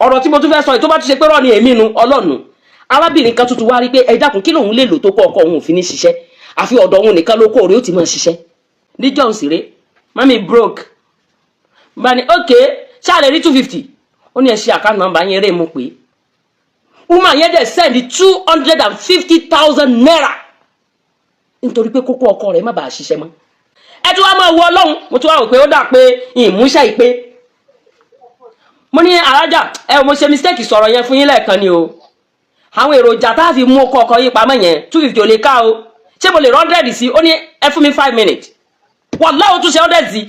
ọ̀rọ̀ tí mo tún fẹ́ sọ tó bá tún ṣe pé rọ́ ni èmi nu ọlọ́nu arábìnrin kan tuntun wá rí pé ẹ dákun kí lòun lè lò tó kọ́ ọkọ òun ò fi ní ṣiṣẹ́ àfi ọ̀dọ̀ òun nìkan ló kó òré ó ti máa ṣiṣẹ́ níjọ́ òsèré mami broke bá ní ok ṣáà lè rí 250 ó ní ẹ ṣe àkáǹtì nọ́mbà yẹn eré mu pé woman yẹn dẹ̀ send 250,000 naira nítorí pé kókó ọkọ rẹ̀ má bàa ṣiṣẹ́ mọ́ ẹ tún wá máa wọ ọlọ́run mo tún wá rò pé ó dà pé ìmúṣẹ́ ìpè mo ní arájà ẹ mo ṣe mistake sọ̀rọ̀ yẹn fún yín lẹ́ẹ̀kan ni o àwọn èròjà tá a fi mú ọkọ ọkọ yín pamọ́ yẹn 250 ò lè ká o ṣé mo lè 100 sí ó ní ẹ fún mi 5 minutes wallahi ó tún ṣe 100 sí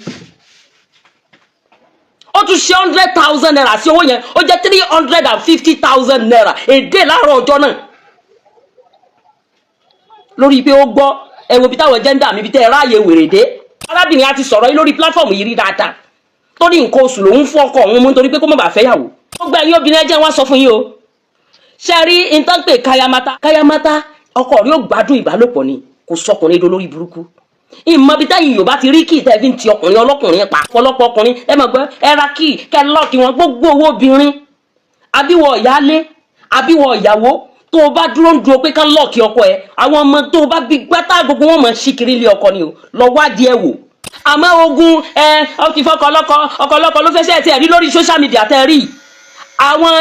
ó tún ṣe 100,000 naira sí owó yẹn ó jẹ́ 350,000 naira èdè láàárọ̀ ọjọ́ náà lórí pé ó gbọ́ ẹ wo bí táwọn gender mi bí tẹ́ ẹ ráàyè wèrèdé arábìnrin á ti sọ̀rọ̀ yìí lórí platform yìí rí dáadáa tó ní nǹkan oṣù lòun fún ọkọ òun mú nítorí pé kó má bàa fẹ́yàwó ó gba ẹ̀yin obìnrin ẹjẹ́ wá sọ fún yín o ṣe rí nǹkan pé káyámátá ọkọ rí ó gbádùn ìbálòpọ̀ ni kò sọkùnrin do lórí burúkú ìmọ̀ bí táyì Yorùbá ti rí kí ìtẹ́ fi ń ti ọkùnrin ọlọ́kùnrin pa ọ̀pọ̀lọpọ̀ ọkùnrin ẹ mọ̀ gbọ́ ẹ ra kí kẹ lọ́ọ̀kì wọn gbogbo owó obìnrin àbíwọ̀ ìyálé àbíwọ̀ ìyàwó tó o bá dúró ń dúró pé ká lọ́ọ̀kì ọkọ ẹ àwọn ọmọ tó o bá bí gbátá gbogbo wọn mọ̀ sí kiri ilé ọkọ ni o lọ wádìí ẹ wò àmọ́ ogun ọkì fọkọlọ́kọ ló fẹsẹ̀ tẹ̀ rí lórí social media tẹ̀ rí àwọn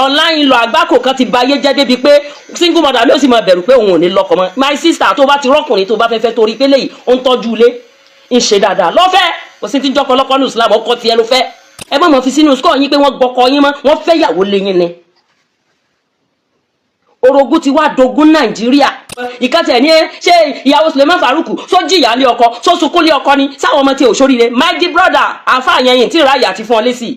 online lọ àgbákò kan ti bayé jẹ́ débi pé single mother ló sì máa bẹ̀rù pé òun ò ní lọ́kọ mọ́ my sister tó bá ti rọ́kùnrin tó bá fẹ́fẹ́ torí pé léyìí ó ń tọ́jú ilé ń ṣe dáadáa lọ́fẹ́ kò sí ti ń jọ́kọ lọ́kọ ní Islam ọkọ tiẹ̀ ló fẹ́ ẹ má mọ̀ fi sínú score yín pé wọ́n gbọ́kọ yín mọ́ wọ́n fẹ́ yàwó lé yín ni orogún ti wá dogun Nàìjíríà ìkàtẹ̀ ní ṣé ìyàwó Suleiman Faruku só jìyà lé ọkọ só sunkún lé ọkọ ni sáwọn ọmọ tí ò ṣoríire my dear brother àfáà yẹn yìí tí ìráyà ti fún ọ lésì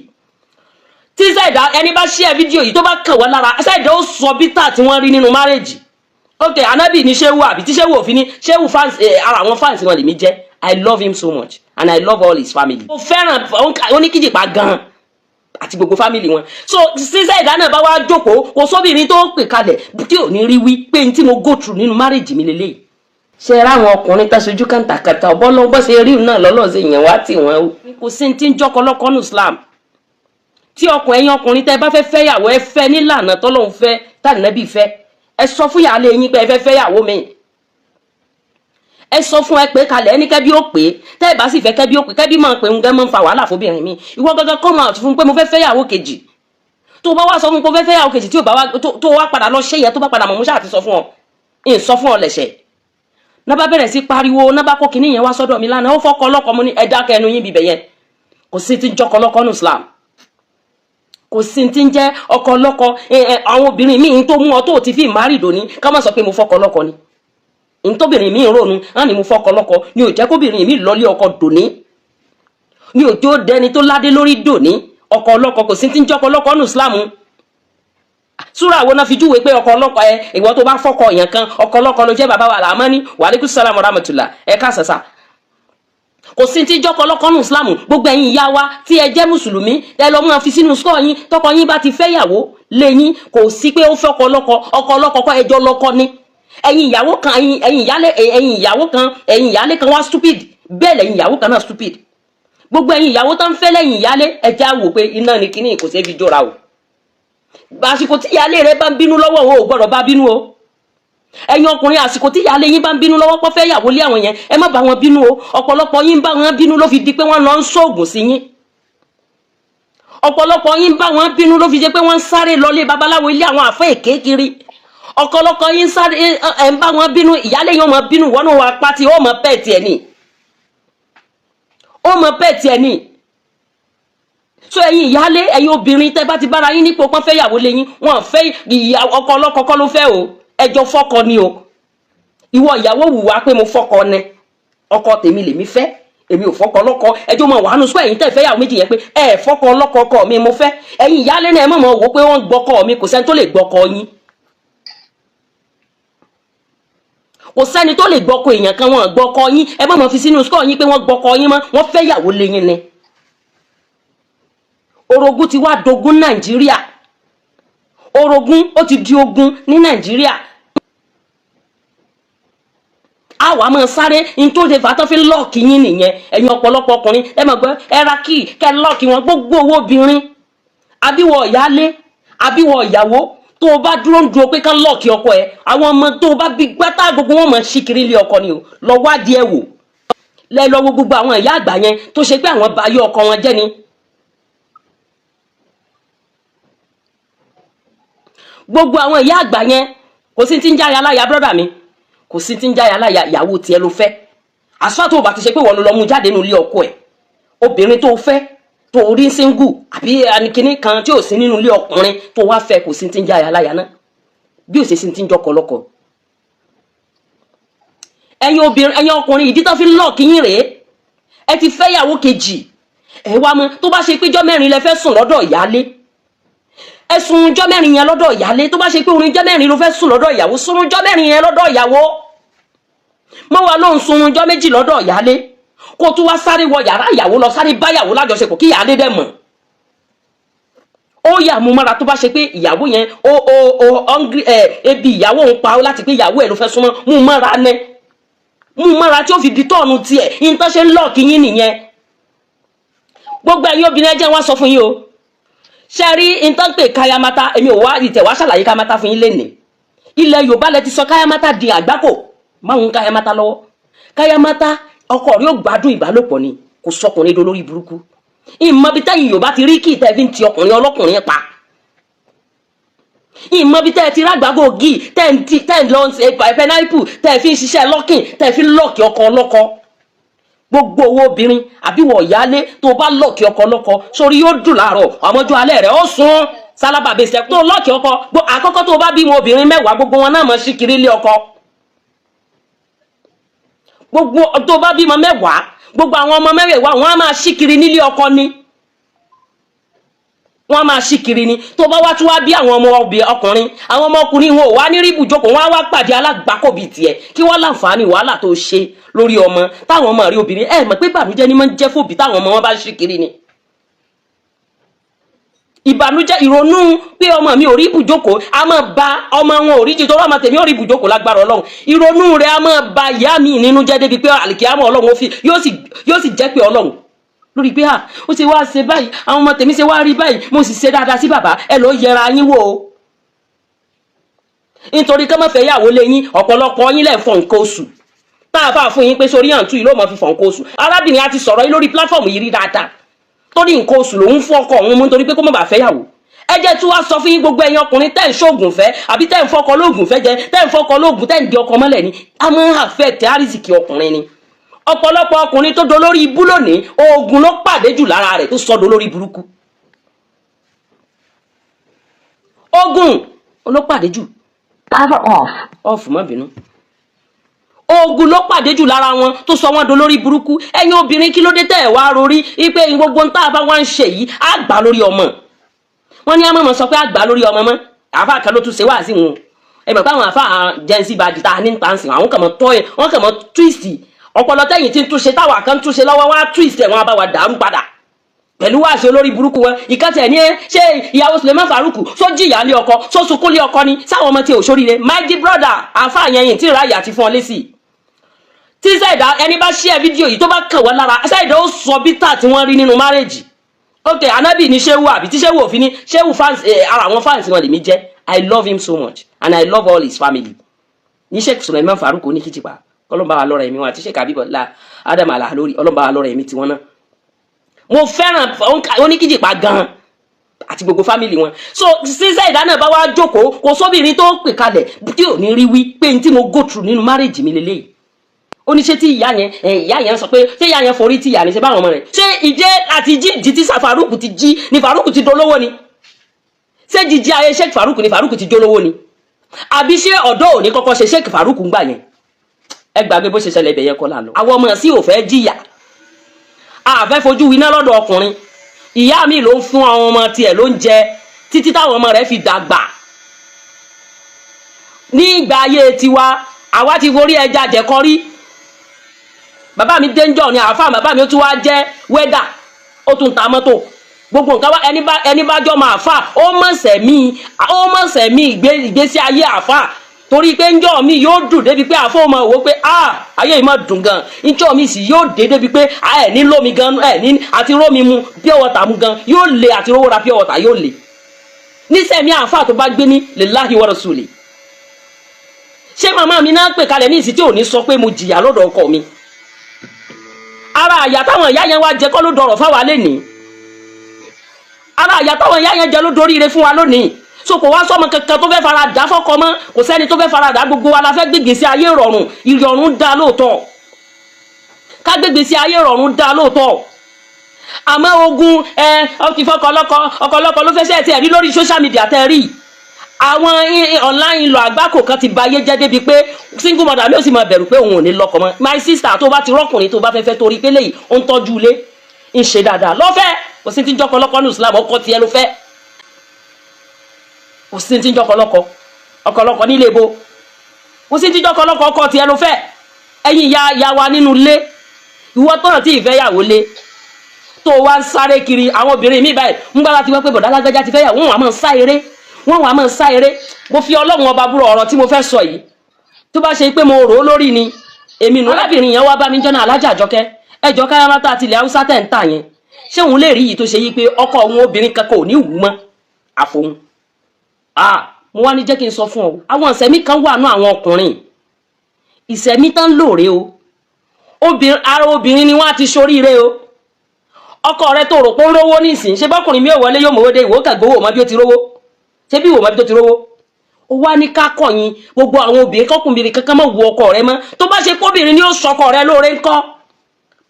tí Saida ẹni bá share fídíò yìí tó bá kàn wọ́n lára Saida ó sọ bítà tí wọ́n rí nínú márèjì ok Ànábì ní ṣéwù àbí tí ṣéwù òfin ní ṣéwù fans ara àwọn fans wọn lèmi jẹ́ I love him so much and I love all his family mo fẹ́ràn oníkìjìpá gan àti gbogbo family wọn so tí Saida náà bá wá jókòó kò sóbìnrin tó pè kalẹ̀ tí ò ní rí wí pé n tí mo go through nínú márèjì mi lélẹ́yìí ṣe ra àwọn ọkùnrin tá sojú kàńtàkàtà ọbọ̀lọ́gbọ́ ṣe rí náà lọ́lọ́ọ̀ṣe yẹn wá tí wọ́n kò sí ti ń jọ́kọ lọ́kọ ní Islam tí ẹ̀yin ọkùnrin tẹ́ bá fẹ́ fẹ́yàwó ẹ fẹ́ nílànà tọ́lọ́hun fẹ́ tànàbí fẹ́ ẹ sọ fún ìyáálé yín pé ẹ fẹ́ fẹ́yàwó mi ẹ sọ fún ẹ pé kalẹ̀ ẹni kẹ́bí ó pé tẹ́ ẹ bá sì fẹ́ kẹ́bí ó pé kẹ́bí máa pè ń gẹ́ mọ́ ń fa wàhálà fóbìnrin mi ìwọ gángan come out fún pé mo fẹ́ fẹ́yàwó kejì tó bá wá sọ fún pé mo fẹ́ fẹ́yàwó kejì tí ò bá wá tó wá padà lọ ṣe yẹn tó bá padà mọ̀ mo ṣáà ti sọ fún ọ ń sọ fún ọ lẹ̀ṣẹ̀ náà bá bẹ̀rẹ̀ sí pariwo náà bá kó kinní yẹn wá sọ́dọ̀ mi lánàá ó fọ́kọ ọlọ́kọ mo ní ẹ dákẹ́ ẹnu yín bíbẹ̀ yẹn kò sí ti ń jọkọ ọlọ́kọ ní Islam kò sí ti ń jẹ́ ọkọ ọlọ́kọ àwọn obìnrin míì tó mú ọ tó ti fi márìdò ní ká má sọ pé mo fọ́kọ ọlọ́kọ ni ntóbìnrin míì rònú á ní mo fọ́kọ ọlọ́kọ ni ò jẹ́ kóbìnrin míì lọ́lé ọkọ dòní ni ò tó dẹni tó ládé lórí dòní ọkọ ọlọ́kọ kò sí ti ń jọkọ ọlọ́kọ ní Islam súrà wo náà fi júwe pé ọkọ ọlọ́kọ ìwọ tó bá fọ́kọ èèyàn kan ọkọ ọlọ́kọ ló jẹ́ bàbá wa Ràmánì wa alaikum salam wa rahmatullah ká sàṣà kò sí tí jọ́kọ lọ́kọ́ nù Islam gbogbo ẹ̀yin ìyá wa tí ẹ jẹ́ mùsùlùmí ẹ lọ mọ́ fi sínú skọ́ yín tọkọ yín bá ti fẹ́yàwó lẹ́yìn kò sí pé ó fẹ́ ọkọ ọlọ́kọ kọ́ ẹjọ́ lọ́kọ ní ẹ̀yin ìyàwó kan ẹ̀yin ìyálé kan wá stupid bẹ́ẹ̀ lẹ́yìn ìyàwó kan náà stupid gbogbo ẹ̀yin ìyàwó tán fẹ́ lẹ́yìn ìyálé ẹ já wò pé iná ni kíní kò sí fi jóra o àsìkò tí ìyálé rẹ bá ń bínú lọ́wọ́ o ò gbọ́dọ̀ bá bínú o ẹ̀yin ọkùnrin àsìkò tí ìyáálé yín bá ń bínú lọ́wọ́ pọ́ fẹ́ yàwó lé àwọn yẹn ẹ má bá wọn bínú o ọ̀pọ̀lọpọ̀ yín bá wọn bínú ló fi di pé wọ́n lọ ń ṣoògùn sí yín ọ̀pọ̀lọpọ̀ yín bá wọn bínú ló fi jẹ́ pé wọ́n ń sáré lọlé babaláwo ilé àwọn àfẹ́ èké kiri ọ̀pọ̀lọpọ̀ yín sáré ẹ̀ ń bá wọn bínú ìyáálé yín ó máa bínú wọnú wa pátí ó máa pẹ́ẹ̀tì ẹ̀ ní so ẹ̀yin ìyáálé ẹ̀yin obìnrin tẹ́ bá ti bára yín nípò pọ́n fẹ́ yàwó lé yín wọ́n fẹ́ ọkọ ọlọ́kọ kọ́ ló fẹ́ o ẹjọ́ fọ́kọ ni o ìwọ ìyàwó wùwá pé mo fọ́kọ ni ọkọ tèmi lèmi fẹ́ èmi ò fọ́kọ ọlọ́kọ ẹjọ́ mọ̀ wàánu sọ ẹ̀yin tẹ́ fẹ́ yàwó méjì yẹn pé ẹ fọ́kọ ọlọ́kọ ọkọ mi mo fẹ́ ẹ̀yin ìyáálé náà ẹ mọ̀ wò pé wọ́n gbọ́kọ mi kò sẹ́ni tó lè gbọ́kọ yín kò sẹ́ni tó lè gbọ́kọ èèyàn kan wọ́n gbọ́kọ yín ẹ mọ̀ fi sínú skọ́ yín pé wọ́n gbọ́kọ yín mọ́ wọ́n fẹ́ yàwó lé yín ni orogún ti wá dogun Nàìjíríà orogún ó ti di ogun ní Nàìjíríà àwa máa sáré in tó lè fàtọ́ fi lọ́ọ̀kì yín nìyẹn ẹ̀yin ọ̀pọ̀lọpọ̀ ọkùnrin ẹ mọ̀ gbọ́ ẹ ra kí kẹ lọ́ọ̀kì wọn gbogbo owó obìnrin àbíwọ̀ ìyálé àbíwọ̀ ìyàwó tó o bá dúró pé kán lọ́ọ̀kì ọkọ ẹ àwọn ọmọ tó o bá bí gbátá gbogbo wọn mọ̀ sí kiri ilé ọkọ ni o lọ wádìí ẹ wò lẹ lọ wo gbogbo àwọn ìyá àgbà yẹn tó ṣe pé àwọn bayé ọkọ wọn jẹ́ ni. gbogbo àwọn ìyá àgbà yẹn kò sí ti ń jáya láya brọ́dà mi kò sí ti ń jáya láya ìyàwó tiẹ̀ ló fẹ́ àṣọ tó bá ti ṣe pé wọ́n ló lọ mú jáde nínú ilé ọkọ ẹ̀ obìnrin tó fẹ́ tó rí single àbí anikini kan tí ò sí nínú ilé ọkùnrin tó wá fẹ́ kò sí ti ń jáya láya náà bí ò sì sí ti ń jọkọ lọ́kọ. ẹ̀yin ọkùnrin ìdí tó fi ń lọ́ọ̀kì yín rèé ẹ ti fẹ́ ìyàwó kejì ẹ wá mọ́ tó bá ṣe pé jọ́ mẹ́rin lẹ fẹ́ sùn lọ́dọ̀ ìyálé ẹ sùn jọ́ mẹ́rin yẹn lọ́dọ̀ ìyálé tó bá ṣe pé orin jọ́ mẹ́rin ló fẹ́ sùn lọ́dọ̀ ìyàwó sùn jọ́ mẹ́rin yẹn lọ́dọ̀ ìyàwó mọ́ wa lóhùn sùn jọ́ méjì lọ́dọ̀ ìyálé kó tún wá sáré wọ yàrá ìyàwó lọ sáré báyàwó lájọṣepọ̀ kí ìyálé dẹ̀ mọ̀ ó yà mú mọ́ra tó bá ṣe pé ìyàwó yẹn ebi ìyàwó ń pa ó láti pé ìyàwó ẹ̀ ló fẹ́ súnmọ́ mú mọ́ra ní mú mọ́ra tí ó fi di tọ́ọ̀nù tiẹ̀ ìtàn ṣe ń lọ́ọ̀kì yín nìyẹn gbogbo ẹ̀yin obìnrin ẹjẹ́ wá sọ fún yín o ṣe rí ìtàn pé káyámátá èmi ò wá ìtẹ̀wá ṣàlàyé káyámátá fún yín lénìí ilẹ̀ Yorùbá lẹ ti sọ káyámátá di àgbákò máwùn káyámátá lọ́wọ́ káyámátá ọkọ rí ó gbádùn ìbálòpọ̀ ni kò sọkùnrin dolórí burúkú ìmọ̀ bí tẹ́yìn Yorùbá ti rí kí ìtẹ́ fi ń ti ọkùnrin ọlọ́kùnrin pa ìmọ̀ bí tẹ́ ti rágbàgbò gì tẹ́ ń lọ pẹ́náìpù tẹ́ fi ń ṣiṣẹ́ lọ́kìn tẹ́ fi ń lọ́ọ̀kì ọkọ ọlọ́kọ gbogbo owó obìnrin àbíwọ̀ ìyálé tó bá lọ́ọ̀kì ọkọ ọlọ́kọ sórí yóò dùn láàárọ̀ àmọ́jú alẹ́ rẹ̀ ó sún sálábà bẹ́sẹ̀ tó lọ́ọ̀kì ọkọ àkọ́kọ́ tó bá bímọ obìnrin 10 gbogbo wọn náà mọ̀ sí kiri ilé ọkọ gbogbo tó bá bímọ 10 gbogbo àwọn ọmọ 10 wọn á máa ṣí kiri nílé ọkọ ni wọn á máa ṣí kiri ni tó bá wá tún wá bí àwọn ọmọ ọkùnrin àwọn ọmọ ọkùnrin wọn ò wá ní rí ibùjókòó wọn á wá pàdé alágbàkọ bíi tiẹ̀ kí wọn láǹfààní wàhálà tó ṣe lórí ọmọ táwọn ọmọ rí obìnrin ẹ mọ̀ pé ìbànújẹ́ ni máa ń jẹ́ fòbí táwọn ọmọ wọn bá ṣí kiri ni ìbànújẹ́ ìrònú pé ọmọ mi ò rí ibùjókòó a máa ba ọmọ wọn ò rí jí tó ọmọ tèmi ò rí ibùjókòó lágbára Ọlọ́run ìrònú rẹ̀ a máa ba ìyá mi nínú jẹ́ débi pé àlìkíyàmọ̀ Ọlọ́run yóò sì jẹ́ pé Ọlọ́run lórí pé ó ṣe wá ṣe báyìí àwọn ọmọ tèmi ṣe wá rí báyìí mo sì ṣe dáadáa sí bàbá ẹ lọ yẹra yín wò ó nítorí ká má fẹ́ yàwó lé yín ọ̀pọ̀lọpọ̀ yín lẹ̀ fọ nǹkan oṣù tá a fà fún yín pé sórí àǹtú yìí ló mọ̀ fi fọ nǹkan oṣù arábìnrin a ti sọ̀rọ̀ yín lórí pílátífọ̀mù yìí rí dáadáa torí nǹkan oṣù lòun fún ọkọ òun mú nítorí pé kó má bàa fẹ́ yàwó ẹ jẹ́ tí wàá sọ fún yín gbogbo ẹ̀yin ọkùnrin tẹ́ ń ṣoògùn fẹ́ àbí tẹ́ ń fọkọ lóògùn fẹ́ jẹ tẹ́ ń fọkọ lóògùn tẹ́ ń di ọkọ mọ́lẹ̀ ni a máa ń àfẹ́ẹ̀tì àrísìkì ọkùnrin ni ọ̀pọ̀lọpọ̀ ọkùnrin tó dolórí ibú lónìí oògùn ló pàdé jù lára rẹ̀ tó sọ dolórí burúkú oògùn ló pàdé jù off mọ́ bínú oògùn ló pàdé jù lára wọn tó sọ wọn dolórí burúkú ẹ̀yin obìnrin kí ló dé tẹ́ ẹ̀ wá rorí ipe gbogbo ń tá a bá wá ń ṣe yìí á gbà lórí ọmọ wọn ní àmọ́ sọ pé àgbà lórí ọmọ mọ́ àfa kan ló tún ṣe wá sí wọn ẹ mọ̀ pé àwọn àfa jẹ́nsì bá di ta ní tàǹsì àwọn kàn mọ́ tọ́ ẹ wọ́n kàn mọ́ twist ọpọlọ tẹ́yìn tí ń túnṣe táwa kan túnṣe lọ́wọ́ wọn á twist ẹ̀ wọ́n á bá wa dàrú padà pẹ̀lú wáṣẹ olórí burúkú wọn ìkàtẹ̀ ní ṣé ìyàwó Suleiman Faruku só jìyà lé ọkọ só sunkún lé ọkọ ni sáwọn ọmọ tí ò ṣoríire my dear brother àfa yẹn tí ìráyà àti fún ọ lé sí tí Saida ẹni bá share fídíò yìí tó bá kàn wọ́n lára Saida ó sọ bítà tí wọ́n rí nínú márèjì ok anabi ni Shehu àbí tí Shehu òfin ni Shehu fans ara àwọn fans wọn lèmi jẹ́ I love him so much and I love all his family ní Sheikh Suleiman Faruku ní Kíjìpá ọlọ́mọba wa lọ́rọ̀ ẹ̀mí wọn àti Sheikh Abibullah Adam Al-Alori ọlọ́mọba wa lọ́rọ̀ ẹ̀mí tiwọn náà mo fẹ́ràn Oníkíjìpá gan àti gbogbo family wọn so sísẹ́ ìdáná bá wá jókòó kò sóbìnrin tó pè kalẹ̀ tí ò ní rí wí pé n tí mo go through nínú marriage mi lélẹ́yìí oníṣẹ́ tí ìyá yẹn sọ pé ṣé ìyá yẹn forí tí ìyá ní ṣe báwọn ọmọ rẹ̀ ṣé ìjẹ́ àti jí tí Faruku ti jí ni Faruku ti dolówó ni ṣé jíjí ayé Sheikh Faruku ni Faruku ti dolówó ni àbí ṣé ọ̀dọ́ òní kọ́kọ́ ṣe Sheikh Faruku ń gbà yẹn ẹ gbàgbé bó ṣe ṣẹlẹ̀ ibẹ̀ yẹn kọ́ là lọ àwọn ọmọ sí ò fẹ́ jìyà àfẹ́ fojú winá lọ́dọ̀ ọkùnrin ìyá mi ló ń fún àwọn ọmọ tiẹ̀ ló ń jẹ títí táwọn ọmọ rẹ̀ fi dàgbà ní ìgbà ayé tiwa àwa ti forí ẹja jẹ̀kọ́ rí bàbá mi dénjọ́ ni àáfà bàbá mi ó tún wá jẹ́ wẹ́dà ó tún ta mọ́tò gbogbo nǹkan wá ẹni bá jọ máa fà ó mọ̀sẹ̀ mí ìgbésí ayé àáfà torí pé njọ́ mi yóò dùn débi pé àfọ́ máa wò pé ayé yìí máa dùn gan, njọ́ mi sì yóò dé débi pé ẹ̀ ní lómi gan, ẹ̀ ní àti rómi mu pure water mu gan yóò le, àti rówó ra pure water yóò le. Nísẹ̀mí àǹfà tó bá gbé ní lillahi wa rasuli. Ṣé màmá mi náà pè kalẹ̀ ní ìsìn tí ò ní sọ pé mo jìyà lọ́dọ̀ ọkọ mi? Ara àyà táwọn ìyá yẹn wá jẹ kọ́ ló dọ̀rọ̀ fáwa lénìí. Ara àyà táwọn ìyá yẹn jẹ ló doríire fún wa lónìí. So kò wá sọ́mọ kankan tó fẹ́ fara dà fọ́kọ mọ́, kò sẹ́ni tó fẹ́ fara dà, gbogbo wa la fẹ́ gbégbé sí ayé ìrọ̀rùn. Ìrọ̀rùn dá lóòótọ́, ká gbégbé sí ayé ìrọ̀rùn dá lóòótọ́. Àmọ́ ogun ọkì fọkọlọ́kọ ló fẹ́ ṣe ti ẹ̀rí lórí social media tẹ́ rí. Àwọn online lọ àgbákò kan ti bayé jẹ́ débi pé single mother mi ò sì máa bẹ̀rù pé òun ò ní lọ́kọ mọ́. My sister, tó bá ti rọ́kùnrin tó bá fẹ́ torí pé léyìí ó ń tọ́jú ilé ń ṣe dáadáa lọ́fẹ́, kò sí ti ń jọ́kọ lọ́kọ ní Islam, ọkọ tiẹ̀ ló fẹ́. Kò sí ti ń jọ́kọ lọ́kọ nílé ibo, kò sí ti ń jọ́kọ lọ́kọ ọkọ tiẹ̀ ló fẹ́. Ẹ̀yin ya wa nínú ilé, ìwọ tọ́nà tí ìfẹ́ yàwó lé tó wá ń sáré kiri. Àwọn obìnrin mi báyìí ń gbára ti wọ́n pé bọ̀dá lágbájá ti fẹ́ yàwó, wọ́n wà máa ń sá eré. Mo fi Ọlọ́run ọba búrò ọ̀rọ̀ tí mo fẹ́ sọ yìí, tó bá ṣe pé mo rò ó lórí ni èmi nù. Arábìnrin yẹn wá bá mi jọ́nà, Alájà Àjọkẹ́, ẹjọ́ káyámátà àti ilẹ̀ Haúsá tẹ̀ ń tà yẹn, ṣé òun lè rí yìí tó ṣe yí pé ọkọ òun obìnrin kankan ò ní wù mọ́ àfohùn. Mo wá ní jẹ́ kí n sọ fún ọ, àwọn ìṣẹ̀mí kan wà nú àwọn ọkùnrin, ìṣẹ̀mí tán lóore o. Ara obìnrin ni wọ́n á ti ṣoríire o. Ọkọ rẹ tó rò pé ó rówó nísìn, ṣé bọ́kùnrin mi ò wọlé yóò mọ̀wé dé ìwò kàgbówó mọ́ bí ó ti rówó, ṣé bí ìwò mọ́ bí tó ti rówó. Ó wá ní ká kọ̀yìn gbogbo àwọn obìnrin kọkùnrin kankan mọ̀ wo ọkọ rẹ mọ́, tó bá ṣe kóbìnrin ni ó sọkọ rẹ lóore ńkọ́.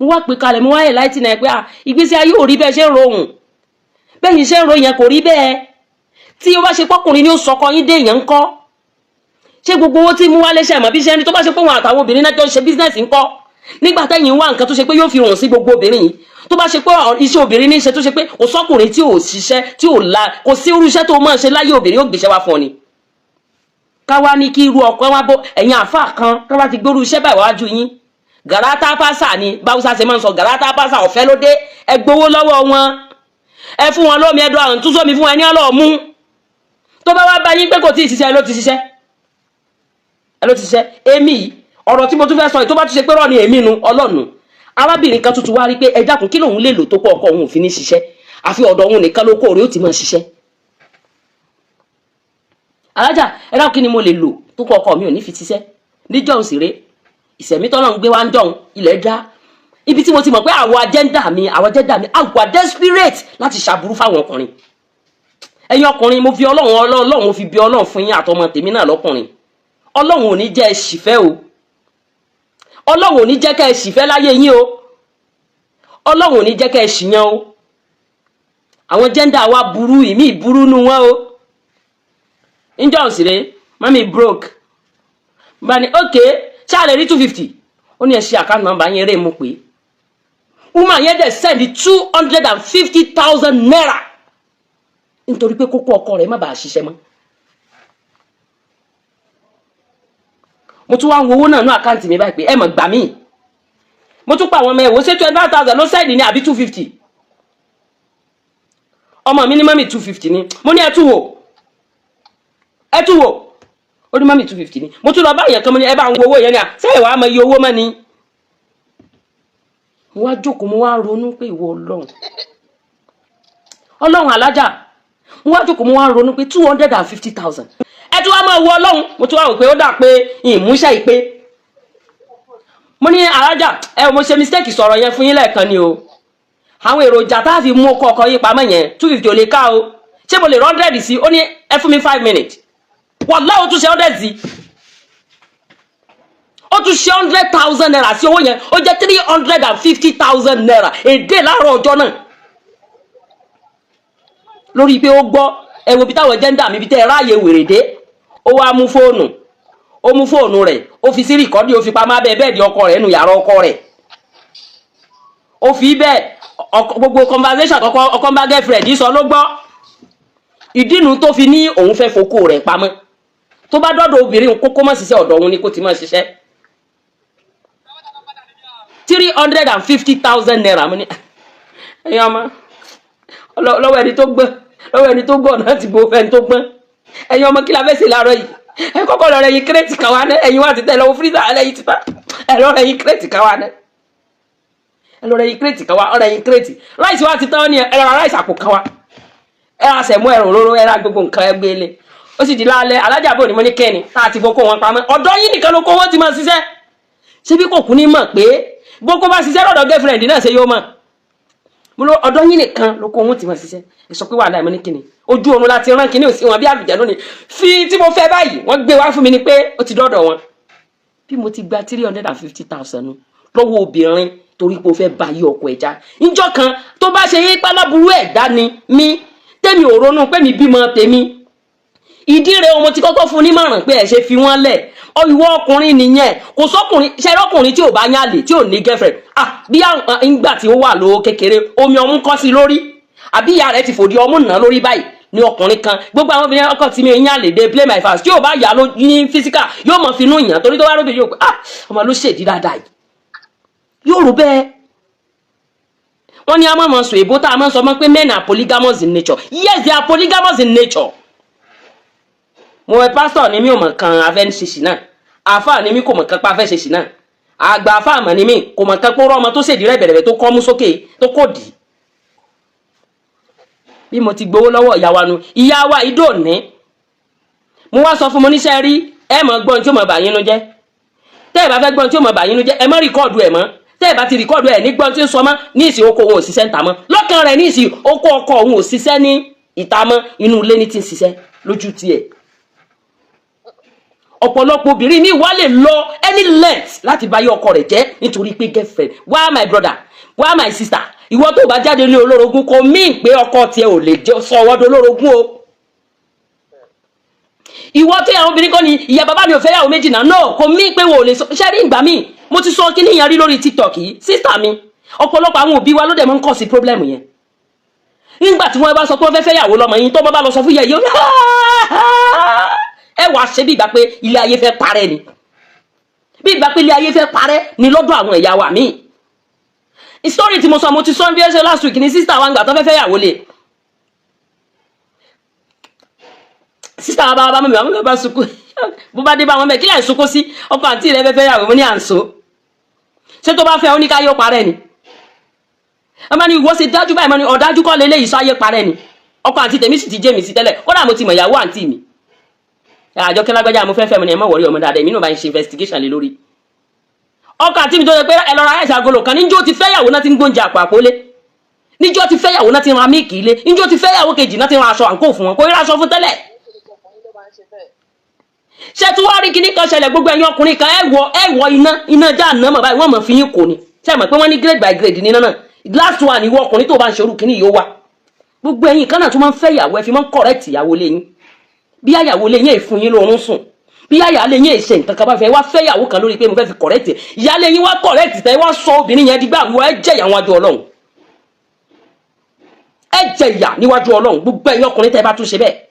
Mo wá pè kalẹ̀, mo wá yẹ láìtì náà pé ìgbésí ayé ò rí bẹ́ẹ̀ ṣe ń rohùn, bẹ́yìn ṣe ń ro yẹn kò rí bẹ́ẹ̀. Tí ó bá ṣe kọkùnrin ni ó sọkọ yín dé èèyàn ńkọ́. Ṣé gbogbo owó tí mú wálé ṣe àmọ́ bí ṣe ń rí, tó bá ṣe pé wọn àtàwọn obìnrin náà jọ ń ṣe bísínẹ́sì ńkọ́. Nígbà tẹ́yìn wá nǹkan tó ṣe pé yóò fi hàn sí gbogbo obìnrin yìí, tó bá ṣe pé iṣẹ́ obìnrin ní ṣe tó ṣe pé kò sọ́kùnrin tí ò ṣiṣẹ́ tí ò la, kò sí irú iṣẹ́ tó máa ṣe láyé obìnrin ó gbèsè wá fún ọ ni. Ká wá ní kí irú ọkọ wá bó ẹ̀yin àfà kan ká wá ti gbórú iṣẹ́ báyìí wájú yín. Gàrátà pásà ni báwùsà ṣe máa ń sọ, gàrátà pásà ọ̀fẹ́ ló dé, ẹ gbowó lọ́wọ́ wọn, ẹ fún wọn lómi ẹdọ àrùn tún sómi fún ẹni ọlọ́ọ̀mú. Tó bá wá bá yín pé kò tí ì ṣiṣẹ́ ló ti ṣiṣẹ́. Èmi ọ̀rọ̀ tí mo tún fẹ́ sọ yìí tó bá tún ṣe pé rọ́ ni èmi nu Ọlọ́run. Arábìnrin kan tuntun wá rí pé ẹ dákun kí lòun lè lò tó pọ̀ ọkọ òun ò fi ní ṣiṣẹ́, àfi ọ̀dọ̀ òun nìkan ló kó orí ó ti máa ṣiṣẹ́. Alájà, ẹ dákun kí ni mo lè lò tó pọ̀ ọkọ mi ò ní fi ṣiṣẹ́. Níjọ́ òsèré ìṣẹ̀mí tọ́lọ́ ń gbé wá ń jọun ilẹ̀ dá. Ibi tí mo ti mọ̀ pé àwọn agenda mi àwa desperate láti ṣàbùrú fáwọn ọkùnrin. Ẹ̀yin ọkùnrin, mo fi Ọlọ́run mo fi bí Ọlọ́run fún yín àtọmọ tèmi náà lọ́kùnrin. Ọlọ́run ò ní jẹ́ ẹ ṣìfẹ́ o. Ọlọ́run ò ní jẹ́ kẹ́ ẹ ṣìfẹ́ láyé yín o. Ọlọ́run ò ní jẹ́ kẹ́ ẹ ṣìyàn o. Àwọn gender wa burú, ìmí burú nu wọn o. Ǹjọ́ òsèré mami broke bá ní okay ṣáà lè rí 250, ó ní ẹ ṣe account number yẹn eré mú pé woman yẹn dẹ̀ send 250,000 naira nítorí pé kókó ọkọ rẹ̀ má bàa ṣiṣẹ́ mọ́. Mo tún wá ń wo owó náà ní àkáǹtì mi báyìí pé ẹ mọ̀ gbà mí. Mo tún pa àwọn ọmọ ẹ̀wọ̀ ṣé 25,000 ló send ní àbí 250. Ọmọ mi ní mọ́mì 250 ni. Mo ní ẹ tún wò ó ní mọ́mì 250 ni. Mo tún lọ bá èèyàn kan, mo ní ẹ bá ń wo owó yẹn ni sẹ́yìn wàá mọ iye owó mọ́ ni. Mo wá jókòó, mo wá ronú pé ìwọ Ọlọ́run Alájà, mo wá jókòó, mo wá ronú pé 250,000 ẹ tún wá máa wo Ọlọ́run. Mo tún wá rò pé ó dà pé ìmúṣẹ́ ìpé. Mo ní Alájà, mo ṣe mistake sọ̀rọ̀ yẹn fún yín lẹ́ẹ̀kan ni o. Àwọn èròjà tá a fi mú ọkọ yín pamọ́ yẹn 250 ò lè ká o. Ṣé mo lè 100 sí? Ó ní ẹ fún mi 5 minutes. Wallahi ó tún ṣe 100 sí. Ó tún ṣe 100,000 naira sí owó yẹn. Ó jẹ́ 350,000 naira èdè láàárọ̀ ọjọ́ náà. Lórí pé ó gbọ́ ẹ wo bí táwọn gender mi bí tẹ́ ẹ ráàyè wèrè dé. Ó wá mú fóònù rẹ̀, ó fi sí rìkọ́dì, ó fi pamọ́ abẹ́ bẹ́ẹ̀dì ọkọ rẹ̀ nínú yàrá ọkọ rẹ̀. Ó fi bẹ́ẹ̀ gbogbo conversation ọkọ bá girlfriend yìí sọ ló gbọ́. Ìdínú tó fi ní òun fẹ́ fokó rẹ̀ pamọ́. Tó bá dọ́dọ̀ obìnrin kókó mọ́ ṣiṣẹ́ ọ̀dọ̀ òun ni kó ti mọ́ ṣiṣẹ́. 350,000 naira mo ní ẹ̀yin ọmọ lọ́wọ́ ẹni tó gbọ́n náà ti gbó fẹ́ni tó gbọ́n. Ẹ̀yin ọmọ kí la fẹ́ ṣe láàárọ̀ yìí. ẹ kọ́kọ́ lọ rẹ yín kírètì kan wá náà ẹ̀yin wá ti tẹ lọ́wọ́ fírísà ẹlẹ́yìn ti ta ẹ lọ rẹ yín kírètì kan wá náà ẹ lọ rẹ yín kírètì kan wá ọ̀rẹ́ yín kírètì ráìsì wá ti tán ní ẹ ra ráìsì àpò kan wá ẹ ra sẹ̀mú ẹ̀rùn lóró ẹ ra gbogbo nǹkan ẹgbẹ́ ilé ó sì di lálẹ́ alájà bò ní mo ní kẹ́ni láti fokó wọn pamọ́ ọ̀dọ́ yín nìkan ló kó wọn ti máa ṣiṣẹ́ ṣé bí kò kú ní mọ̀ pé boko bá ṣiṣẹ́ lọ́dọ̀ girlfriend náà ṣe yóò mọ̀ mo lọ ọ̀dọ́ yín nìkan ló kó wọn ti máa ṣiṣẹ́ ẹ sọ pé wàhálà mo ní kíni ojú oorun láti rán kíní òsì wọn bí àlùjá lónìí fi tí mo fẹ́ báyìí wọ́n gbé wá fún mi ni pé ó ti dọ́dọ̀ wọn bí mo ti gba 350,000 lọ́wọ́ obìnrin torí pé ó fẹ́ bá yí ọkọ ẹja níjọ́ kan tó bá ṣe yín pálábùrú ẹ̀dá ni mi tèmi ò ronú pé mi bímọ tèmi ìdí rẹ̀ ọmọ tí kọ́kọ́ fún nímọ̀ràn pé ẹ ṣe fi wọ́n lẹ̀ ìwọ ọkùnrin nìyẹn kò sọ́kùnrin ṣẹlẹ̀ ọkùnrin tí ò bá yálè tí ò ní girlfriend bí ìgbà tí ó wà lówó kékeré omi ọmú kọ́ sí lórí àbí ìyá rẹ̀ ti fòdì ọmú nà lórí báyìí ní ọkùnrin kan gbogbo àwọn obìnrin ọkọ tí mi yálè dé play my fast tí ò bá yà ló ní physical yóò mọ̀ finú ìyàn torí tó wá lóde yóò pé ọmọ ló ṣèdí dáadáa yìí yóò rò bẹ́ẹ̀ wọ́n ní a máa mọ̀ sọ èbó tá a máa sọ mọ́ pé men are polygamous in nature yes they are polygamous in nature mo wẹ pastor ni mi ò mọ̀ kan afẹ́ ṣe ṣì náà àfà ni mi kò mọ̀ kan pa afẹ́ ṣe ṣì náà àgbà àfà mọ̀ ni mi kò mọ̀ kan pé ọmọ tó ṣèdí rẹ̀ bẹ̀rẹ̀ tó kọ́ mú sókè tó kò dì bí mo ti gbowó lọ́wọ́ ìyá wa nu ìyá wa ìdò ní mo wá sọ fún mo níṣẹ́ rí ẹ mọ̀ gbọ́n tí ó mọ̀ bà yín nu jẹ́ tẹ́ ẹ bá fẹ́ gbọ́n tí ó mọ̀ bà yín nu jẹ́ ẹ mọ̀ rìkọ́ọ̀dù ẹ̀ mọ́ tẹ́ ẹ bá ti rìkọ́ọ̀dù ẹ̀ ní gbọ́n tí ó sọ mọ́ ní ìsìn oko òun ò ṣiṣẹ́ ń ta mọ́ lọ́kàn rẹ̀ ní ìsìn oko ọkọ òun ò ṣiṣẹ́ ní ìta mọ́ inú ilé ní ti ń ṣiṣẹ́ lójú tiẹ̀ ọ̀pọ̀lọpọ̀ obìnrin mi wá lè lọ any length láti bá yọ ọkọ rẹ̀ jẹ́ nítorí pé girlfriend wá my brother wá my sister ìwọ tó bá jáde ní olórogún kò mean pé ọkọ tiẹ̀ ò lè sọ ọwọ́dọ̀ olórogún o ìwọ tí àwọn obìnrin kọ́ ni ìyá bàbá mi ò fẹ́ yàwó méjì náà no kò mean pé wò lè sọ ṣẹ́ rí ìgbà míì mo ti sọ kíní yẹn rí lórí TikTok yìí sister mi ọ̀pọ̀lọpọ̀ àwọn òbí wa ló dẹ̀ mọ́ ń kọ̀ sí problem yẹn nígbà tí wọ́n bá sọ pé wọ́n fẹ́ yàwó lọ́mọ yín tó bá lọ sọ fún yẹ yìí ẹ wàá ṣe bí ìgbà pé ilé ayé fẹ́ parẹ́ ni bí ìgbà pé ilé ayé fẹ́ parẹ́ ni lọ́dọ̀ àwọn ìyá wa míì story tí mo sọ mo ti sọ bí ẹ ṣe last week ní sister wa ń gbà tó fẹ́ fẹ́ yàwó lé sister wa bá mọ̀ mi àwọn bá sunkún bó bá dé bá wọn mẹ́ kí lẹ́ ń sunkún sí ọkọ àǹtí rẹ fẹ́ fẹ́ yàwó mo ní à ń so ṣé tó bá fẹ́ ó ní ká yóò parẹ́ ni ọmọ ni ìwọ ṣe dájú báyìí mọ́ ni ọ̀dájú kọ́ lélẹ́yìí sọ ayé parẹ́ ni ọkọ àǹtí tèmi sì ti jẹ́ mi sí tẹ́lẹ̀ kódà mo ti mọ̀ ìyàwó àǹtí mi àjọ kí lágbájá mo fẹ́ mo ní ẹ mọ̀ wọ̀rí ọmọ dáadáa èmi náà bá ń ṣe investigation lé lórí ọkọ àti mi tó yẹ pé ẹ lọ ra ẹ̀sà agolo kan níjó ti fẹ́yàwó náà ti ń gbóúnjẹ àpò àpólé níjó ti fẹ́yàwó náà ti ra míìkì ilé níjó ti fẹ́yàwó kejì náà ti ra aṣọ àǹkó fún wọn kó rí aṣọ fún tẹ́lẹ̀ ṣé tí wọ́n rí kinní kan ṣẹlẹ̀ gbogbo ẹ̀yin ọkùnrin kan ẹ wọ iná já àná mọ̀ báyìí wọ́n mọ̀ fi yín kò ní ṣe mọ̀ pé wọ́n ní grade by grade ní náà last one ìwọ ọkùnrin tó bá ń ṣerú kinní yóò wá gbogbo ẹ̀yin kan náà tó máa ń fẹ́yàwó ẹ fi máa ń correct ìyàwó lẹ́yìn bí àyàwó lè yín ìfún yín lórun sùn bí àyà lè yín ìṣe nǹkan kan bá fẹ́ wá fẹ́yàwó kan lórí pé mo fẹ́ fi correct ìyá lè yín wá correct tẹ́ wá sọ obìnrin yẹn dìgbà wọ ẹ jẹ̀yà níwájú Ọlọ́run ẹ jẹ̀yà níwájú Ọlọ́run gbogbo ẹ̀yin ọkùnrin tẹ́ bá tún ṣe bẹ́ẹ̀